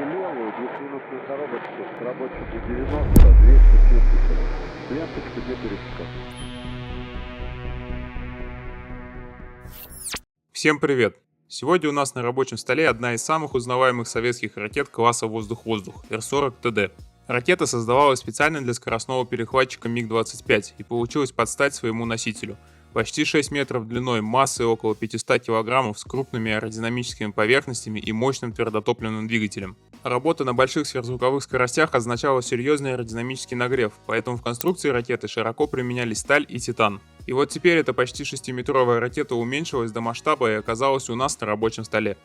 левую, двухминутную коробочку с рабочим 90, 270. Ленточку не пересекать. Всем привет! Сегодня у нас на рабочем столе одна из самых узнаваемых советских ракет класса «Воздух-воздух» Р-40ТД. Ракета создавалась специально для скоростного перехватчика МиГ-25 и получилась под стать своему носителю. Почти 6 метров длиной, массой около 500 килограммов, с крупными аэродинамическими поверхностями и мощным твердотопливным двигателем. Работа на больших сверхзвуковых скоростях означала серьезный аэродинамический нагрев, поэтому в конструкции ракеты широко применялись сталь и титан. И вот теперь эта почти 6-метровая ракета уменьшилась до масштаба и оказалась у нас на рабочем столе.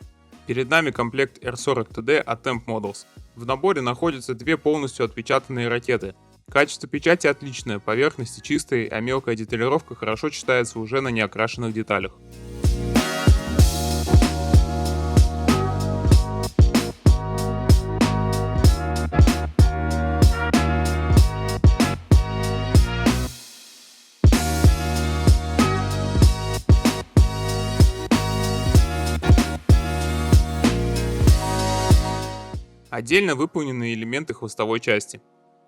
Перед нами комплект Р-40ТД от Temp Models. В наборе находятся две полностью отпечатанные ракеты. Качество печати отличное, поверхности чистые, а мелкая деталировка хорошо читается уже на неокрашенных деталях. Отдельно выполнены элементы хвостовой части.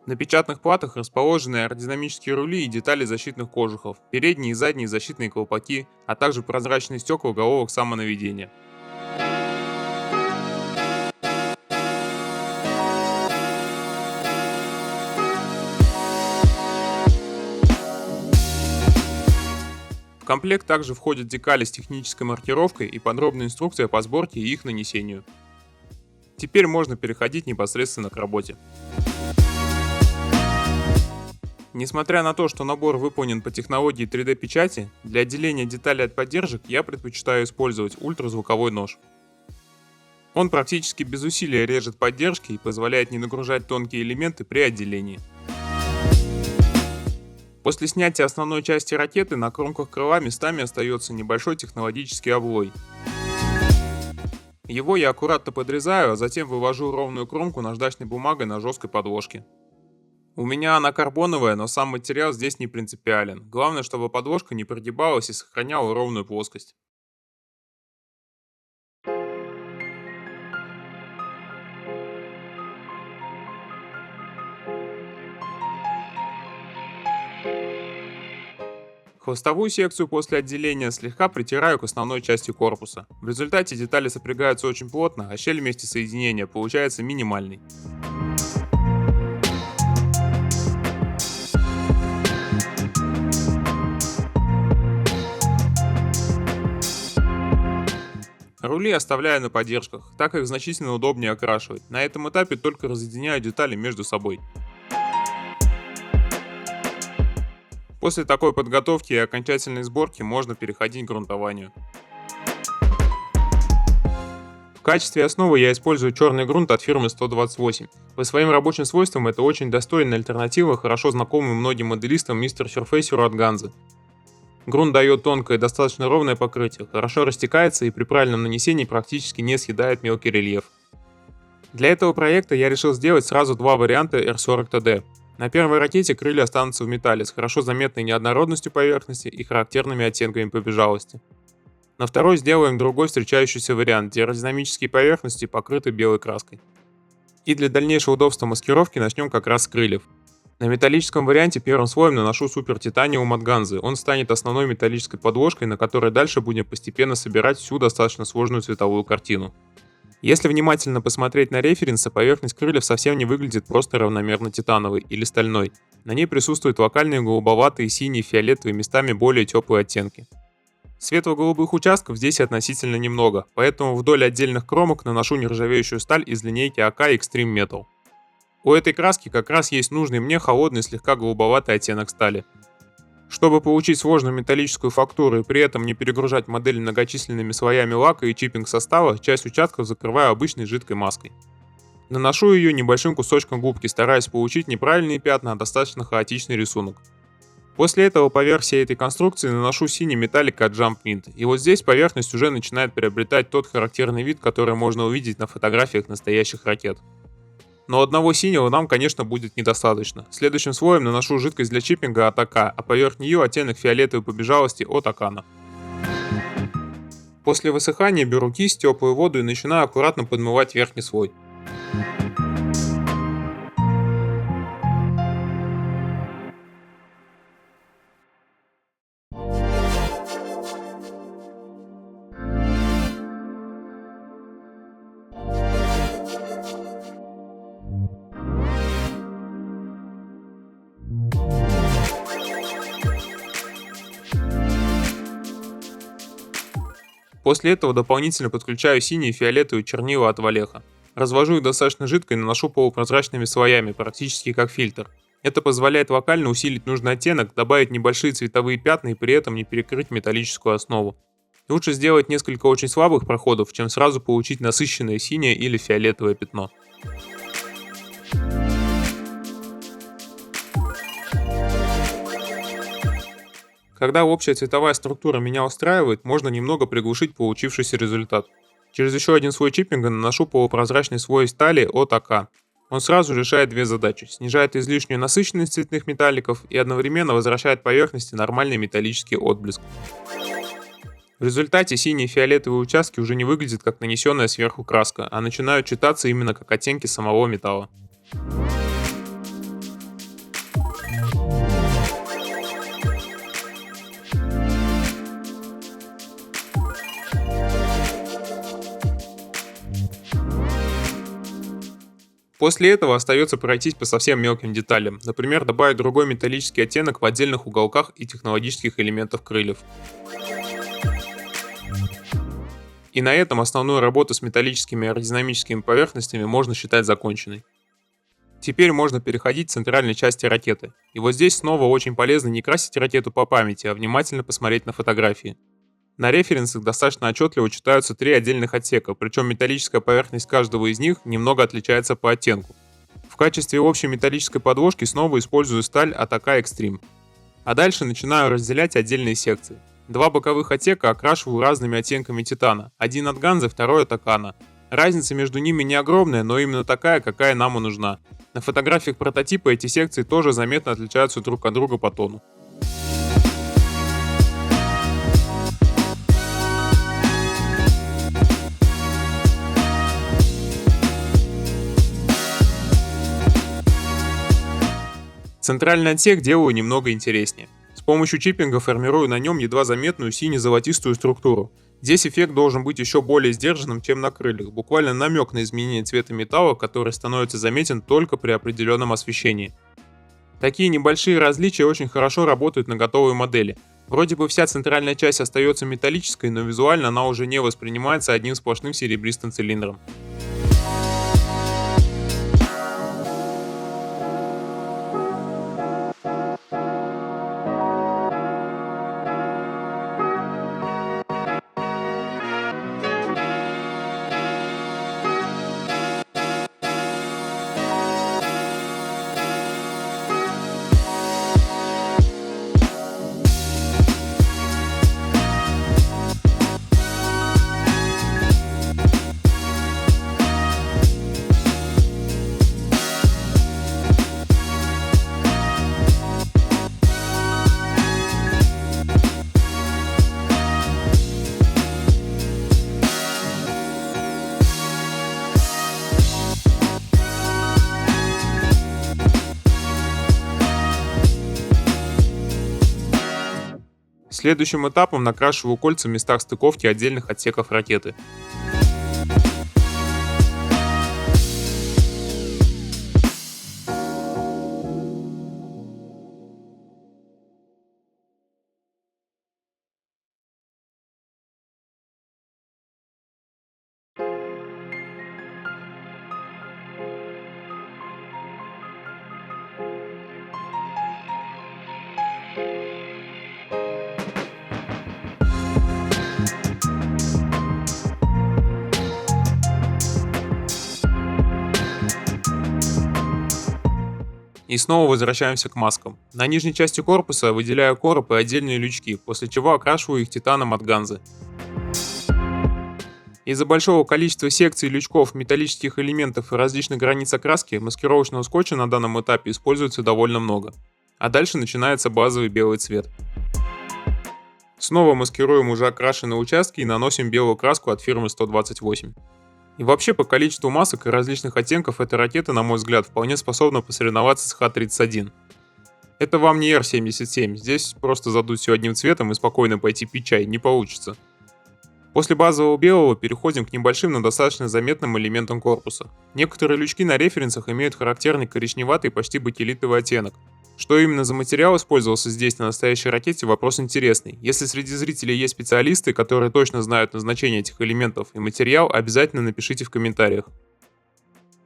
На печатных платах расположены аэродинамические рули и детали защитных кожухов, передние и задние защитные колпаки, а также прозрачные стекла головок самонаведения. В комплект также входят декали с технической маркировкой и подробная инструкция по сборке и их нанесению. Теперь можно переходить непосредственно к работе. Несмотря на то, что набор выполнен по технологии 3D-печати, для отделения деталей от поддержек я предпочитаю использовать ультразвуковой нож. Он практически без усилия режет поддержки и позволяет не нагружать тонкие элементы при отделении. После снятия основной части ракеты на кромках крыла местами остается небольшой технологический облой. Его я аккуратно подрезаю, а затем вывожу ровную кромку наждачной бумагой на жесткой подложке. У меня она карбоновая, но сам материал здесь не принципиален. Главное, чтобы подложка не прогибалась и сохраняла ровную плоскость. Хвостовую секцию после отделения слегка притираю к основной части корпуса. В результате детали сопрягаются очень плотно, а щель вместе соединения получается минимальной. Рули оставляю на поддержках, так их значительно удобнее окрашивать. На этом этапе только разъединяю детали между собой. После такой подготовки и окончательной сборки можно переходить к грунтованию. В качестве основы я использую черный грунт от фирмы 128. По своим рабочим свойствам это очень достойная альтернатива хорошо знакомым многим моделистам Mr. Surfacer от Ганзы. Грунт дает тонкое и достаточно ровное покрытие, хорошо растекается и при правильном нанесении практически не съедает мелкий рельеф. Для этого проекта я решил сделать сразу два варианта Р-40ТД. На первой ракете крылья останутся в металле с хорошо заметной неоднородностью поверхности и характерными оттенками побежалости. На второй сделаем другой встречающийся вариант, где аэродинамические поверхности покрыты белой краской. И для дальнейшего удобства маскировки начнем как раз с крыльев. На металлическом варианте первым слоем наношу супер титаниум от Ганзы. Он станет основной металлической подложкой, на которой дальше будем постепенно собирать всю достаточно сложную цветовую картину. Если внимательно посмотреть на референсы, поверхность крыльев совсем не выглядит просто равномерно титановой или стальной. На ней присутствуют локальные голубоватые, синие, фиолетовые, местами более теплые оттенки. Светло-голубых участков здесь относительно немного, поэтому вдоль отдельных кромок наношу нержавеющую сталь из линейки АК Extreme Metal. У этой краски как раз есть нужный мне холодный, слегка голубоватый оттенок стали. Чтобы получить сложную металлическую фактуру и при этом не перегружать модель многочисленными слоями лака и чиппинг состава, часть участков закрываю обычной жидкой маской. Наношу ее небольшим кусочком губки, стараясь получить не правильные пятна, а достаточно хаотичный рисунок. После этого поверх всей этой конструкции наношу синий металлик от Jump Mint, и вот здесь поверхность уже начинает приобретать тот характерный вид, который можно увидеть на фотографиях настоящих ракет. Но одного синего нам, конечно, будет недостаточно. Следующим слоем наношу жидкость для чиппинга от АК, а поверх нее оттенок фиолетовой побежалости от Акана. После высыхания беру кисть, теплую воду и начинаю аккуратно подмывать верхний слой. После этого дополнительно подключаю синие и фиолетовые чернила от Валеха. Развожу их достаточно жидко и наношу полупрозрачными слоями, практически как фильтр. Это позволяет локально усилить нужный оттенок, добавить небольшие цветовые пятна и при этом не перекрыть металлическую основу. Лучше сделать несколько очень слабых проходов, чем сразу получить насыщенное синее или фиолетовое пятно. Когда общая цветовая структура меня устраивает, можно немного приглушить получившийся результат. Через еще один слой чиппинга наношу полупрозрачный слой стали от АК. Он сразу решает две задачи: снижает излишнюю насыщенность цветных металликов и одновременно возвращает поверхности нормальный металлический отблеск. В результате синие и фиолетовые участки уже не выглядят как нанесенная сверху краска, а начинают читаться именно как оттенки самого металла. После этого остается пройтись по совсем мелким деталям, например, добавить другой металлический оттенок в отдельных уголках и технологических элементах крыльев. И на этом основную работу с металлическими аэродинамическими поверхностями можно считать законченной. Теперь можно переходить к центральной части ракеты. И вот здесь снова очень полезно не красить ракету по памяти, а внимательно посмотреть на фотографии. На референсах достаточно отчетливо читаются 3 отдельных отсека, причем металлическая поверхность каждого из них немного отличается по оттенку. В качестве общей металлической подложки снова использую сталь от АК Extreme. А дальше начинаю разделять отдельные секции. 2 боковых отсека окрашиваю разными оттенками титана. Один от Ганзы, второй от Акана. Разница между ними не огромная, но именно такая, какая нам и нужна. На фотографиях прототипа эти секции тоже заметно отличаются друг от друга по тону. Центральный отсек делаю немного интереснее. С помощью чиппинга формирую на нем едва заметную сине-золотистую структуру. Здесь эффект должен быть еще более сдержанным, чем на крыльях, буквально намек на изменение цвета металла, который становится заметен только при определенном освещении. Такие небольшие различия очень хорошо работают на готовой модели. Вроде бы вся центральная часть остается металлической, но визуально она уже не воспринимается одним сплошным серебристым цилиндром. Следующим этапом накрашиваю кольца в местах стыковки отдельных отсеков ракеты. И снова возвращаемся к маскам. На нижней части корпуса выделяю короб и отдельные лючки, после чего окрашиваю их титаном от Ганзы. Из-за большого количества секций, лючков, металлических элементов и различных границ окраски маскировочного скотча на данном этапе используется довольно много. А дальше начинается базовый белый цвет. Снова маскируем уже окрашенные участки и наносим белую краску от фирмы 128. И вообще, по количеству масок и различных оттенков эта ракета, на мой взгляд, вполне способна посоревноваться с Х-31. Это вам не Р-77, здесь просто задуть все одним цветом и спокойно пойти пить чай не получится. После базового белого переходим к небольшим, но достаточно заметным элементам корпуса. Некоторые лючки на референсах имеют характерный коричневатый, почти бакелитовый оттенок. Что именно за материал использовался здесь на настоящей ракете, вопрос интересный. Если среди зрителей есть специалисты, которые точно знают назначение этих элементов и материал, обязательно напишите в комментариях.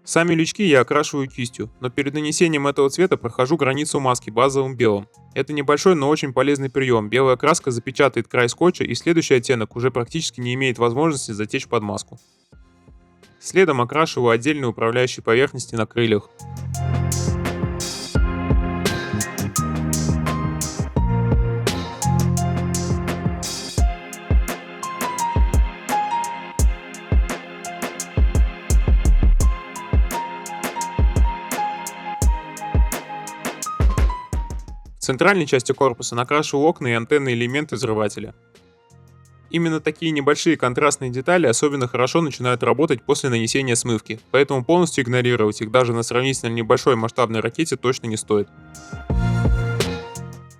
Сами лючки я окрашиваю кистью, но перед нанесением этого цвета прохожу границу маски базовым белым. Это небольшой, но очень полезный прием. Белая краска запечатает край скотча, и следующий оттенок уже практически не имеет возможности затечь под маску. Следом окрашиваю отдельные управляющие поверхности на крыльях. В центральной части корпуса накрашиваю окна и антенные элементы взрывателя. Именно такие небольшие контрастные детали особенно хорошо начинают работать после нанесения смывки, поэтому полностью игнорировать их даже на сравнительно небольшой масштабной ракете точно не стоит.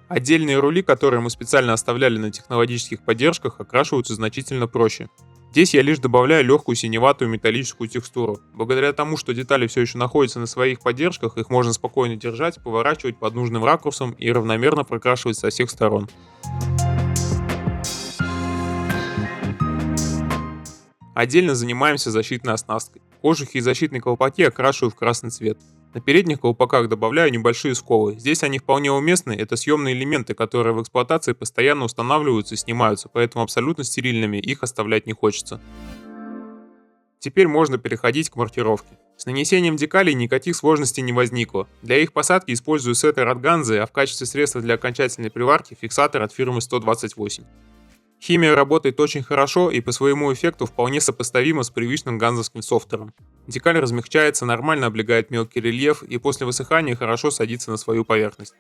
Отдельные рули, которые мы специально оставляли на технологических поддержках, окрашиваются значительно проще. Здесь я лишь добавляю легкую синеватую металлическую текстуру. Благодаря тому, что детали все еще находятся на своих поддержках, их можно спокойно держать, поворачивать под нужным ракурсом и равномерно прокрашивать со всех сторон. Отдельно занимаемся защитной оснасткой. Кожухи и защитные колпаки окрашиваю в красный цвет. На передних колпаках добавляю небольшие сколы. Здесь они вполне уместны, это съемные элементы, которые в эксплуатации постоянно устанавливаются и снимаются, поэтому абсолютно стерильными их оставлять не хочется. Теперь можно переходить к маркировке. С нанесением декалей никаких сложностей не возникло. Для их посадки использую сеттер от Ганзы, а в качестве средства для окончательной приварки фиксатор от фирмы 128. Химия работает очень хорошо и по своему эффекту вполне сопоставима с привычным ганзовским софтером. Декаль размягчается, нормально облегает мелкий рельеф и после высыхания хорошо садится на свою поверхность.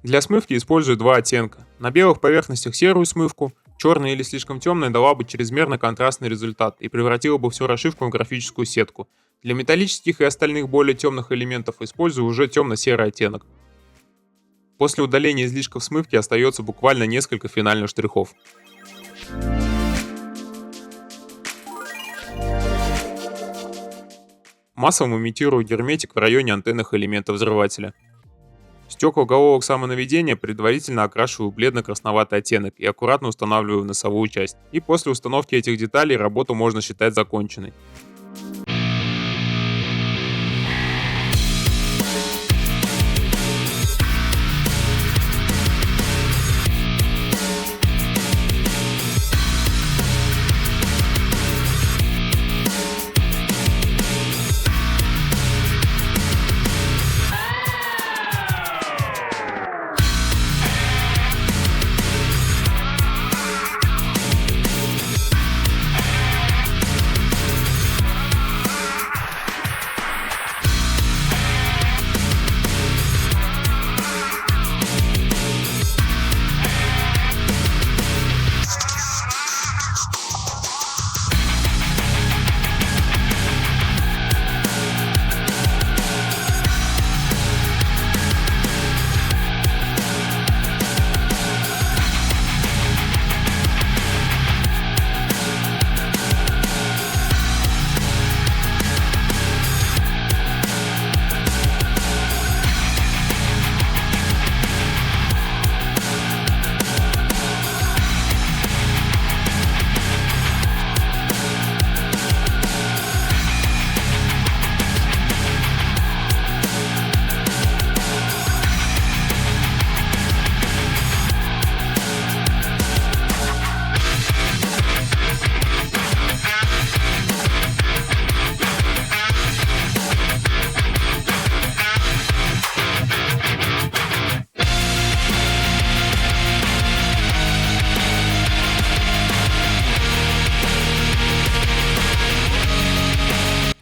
Для смывки использую два оттенка. На белых поверхностях серую смывку, черная или слишком темная дала бы чрезмерно контрастный результат и превратила бы всю расшивку в графическую сетку. Для металлических и остальных более темных элементов использую уже темно-серый оттенок. После удаления излишков смывки остается буквально несколько финальных штрихов. Массово имитирую герметик в районе антенных элементов взрывателя. Стекла головок самонаведения предварительно окрашиваю в бледно-красноватый оттенок и аккуратно устанавливаю в носовую часть. И после установки этих деталей работу можно считать законченной.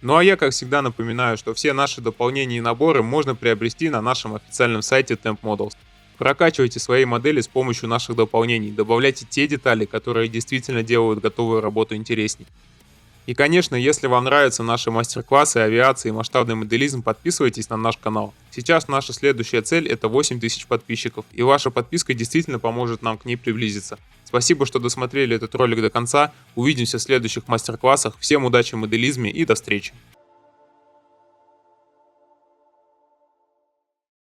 Ну а я, как всегда, напоминаю, что все наши дополнения и наборы можно приобрести на нашем официальном сайте Temp Models. Прокачивайте свои модели с помощью наших дополнений, добавляйте те детали, которые действительно делают готовую работу интересней. И, конечно, если вам нравятся наши мастер-классы, авиации и масштабный моделизм, подписывайтесь на наш канал. Сейчас наша следующая цель — это 8000 подписчиков, и ваша подписка действительно поможет нам к ней приблизиться. Спасибо, что досмотрели этот ролик до конца. Увидимся в следующих мастер-классах. Всем удачи в моделизме и до встречи!